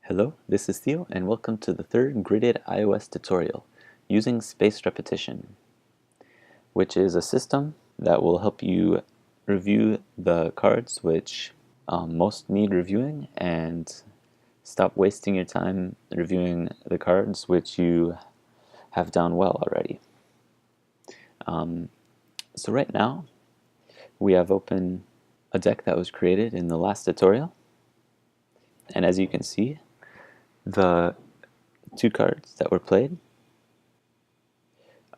Hello, this is Theo, and welcome to the third gridded iOS tutorial using spaced repetition, which is a system that will help you review the cards which most need reviewing and stop wasting your time reviewing the cards which you have done well already. So right now we have open a deck that was created in the last tutorial, and as you can see, the two cards that were played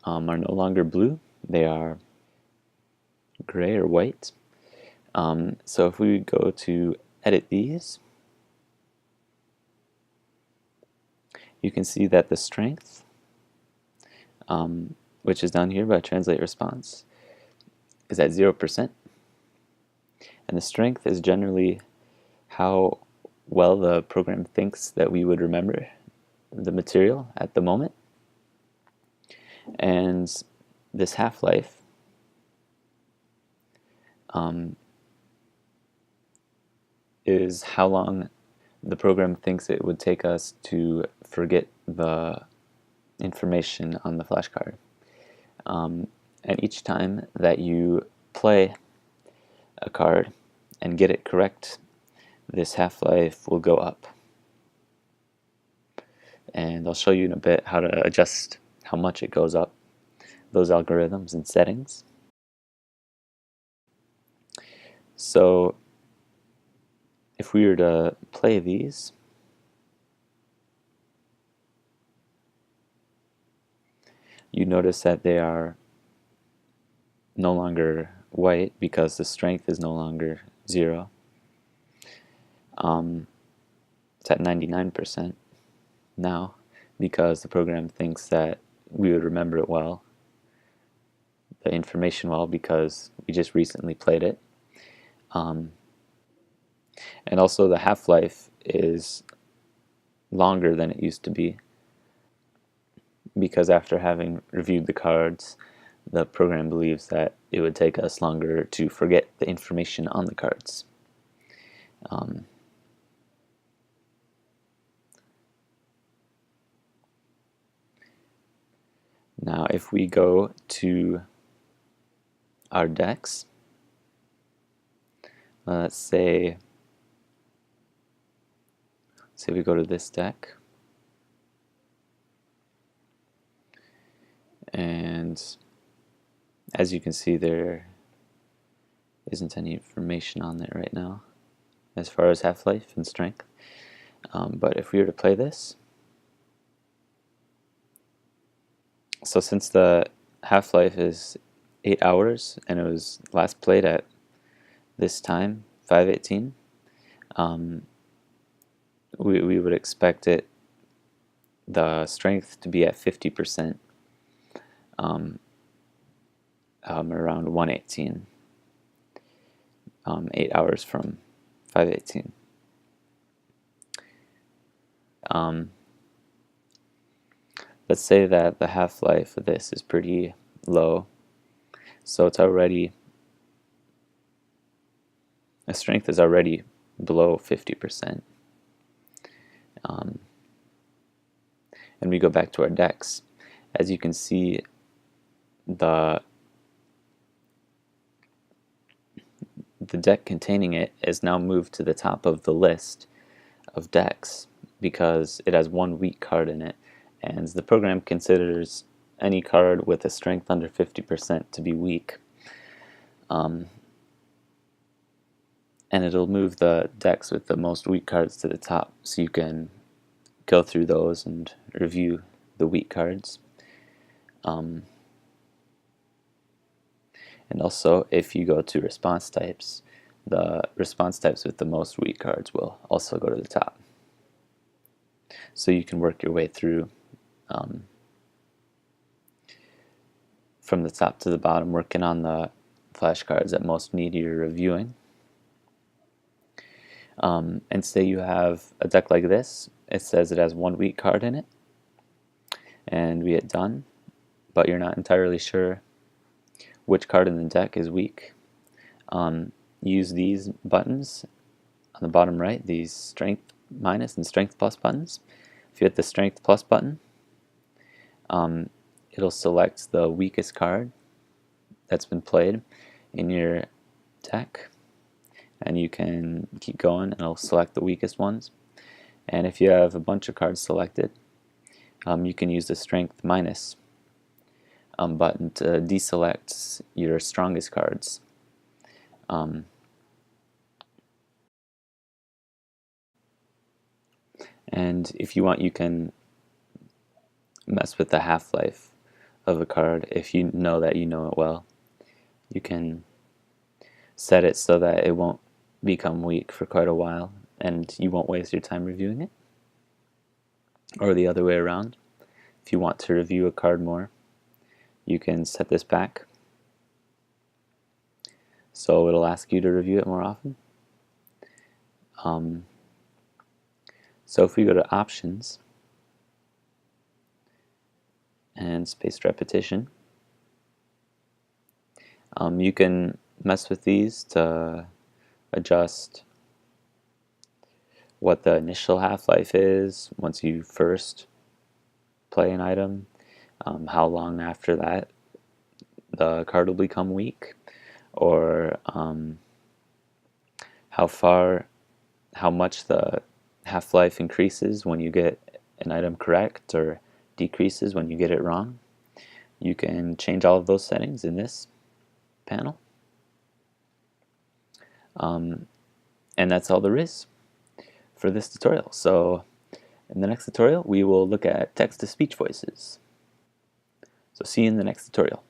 are no longer blue, they are gray or white. So if we go to edit these, you can see that the strength, which is down here by translate response, is at 0%. And the strength is generally how well the program thinks that we would remember the material at the moment. And this half-life is how long the program thinks it would take us to forget the information on the flashcard. And each time that you play a card and get it correct, this half-life will go up. And I'll show you in a bit how to adjust how much it goes up, those algorithms and settings. So if we were to play these, you notice that they are no longer white because the strength is no longer 0. It's at 99% now because the program thinks that we would remember it well, the information well, because we just recently played it. And also the half-life is longer than it used to be because after having reviewed the cards, the program believes that it would take us longer to forget the information on the cards. Now if we go to our decks, let's say we go to this deck, and as you can see, there isn't any information on there right now as far as half-life and strength. But if we were to play this, so since the half-life is 8 hours and it was last played at this time, 5:18, we would expect the strength to be at 50%, around 1:18, 8 hours from 5:18. Let's say that the half-life of this is pretty low, so it's already, the strength is already below 50%. And we go back to our decks. As you can see, the deck containing it is now moved to the top of the list of decks because it has one weak card in it, and the program considers any card with a strength under 50% to be weak. And it'll move the decks with the most weak cards to the top, so you can go through those and review the weak cards. And also, if you go to response types, the response types with the most weak cards will also go to the top. So you can work your way through from the top to the bottom, working on the flashcards that most need your reviewing. And say you have a deck like this, it says it has one weak card in it, and we hit done, but you're not entirely sure which card in the deck is weak. Use these buttons on the bottom right, these strength minus and strength plus buttons. If you hit the strength plus button, it'll select the weakest card that's been played in your deck, and you can keep going and it'll select the weakest ones. And if you have a bunch of cards selected, you can use the strength minus button to deselect your strongest cards. And if you want, you can mess with the half-life of a card. If you know that you know it well, you can set it so that it won't become weak for quite a while and you won't waste your time reviewing it. Or the other way around, if you want to review a card more, you can set this back so it'll ask you to review it more often. So if we go to options and spaced repetition, you can mess with these to adjust what the initial half-life is once you first play an item, how long after that the card will become weak, or how much the half-life increases when you get an item correct or decreases when you get it wrong. You can change all of those settings in this panel. And that's all there is for this tutorial. So in the next tutorial, we will look at text-to-speech voices. So see you in the next tutorial.